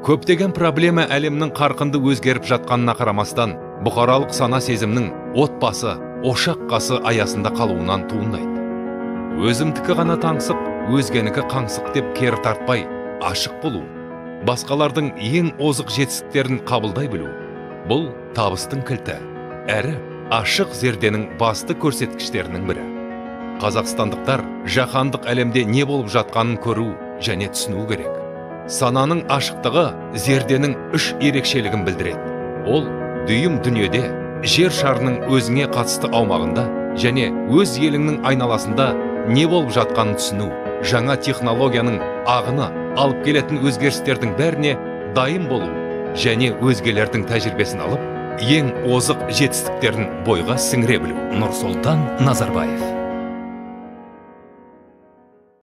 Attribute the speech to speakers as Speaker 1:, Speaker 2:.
Speaker 1: Көптеген проблема әлемнің қарқынды өзгеріп жатқанына қарамастан, бұқаралық сана сезімнің отбасы, ошақ қасы аясында қалуынан туындайды. Өзімдікі ғана таңсық, өзгенікі қаңсық деп кері тартпай, ашық болу, басқалардың ең озық жетістіктерін қабылдай білу. Бұл табыстың кілті, әрі ашық зерденің басты көрсеткіштерінің бірі. Қазақстандықтар жаһандық әлемде не болып жатқанын көру және түсіну керек. Сананың ашықтығы зерденің үш ерекшелігін білдіреді. Ол дүйім дүниеде, жер шарының өзіңе қатысты аумағында және өз еліңнің айналасында не болып жатқанын түсіну, жаңа технологияның ағыны алып келетін өзгерістердің бәріне дайын болу және өзгелердің тәжірибесін алып, ең озық жетістіктерін бойға сіңіре білу. Нұрсұлтан Назарбаев.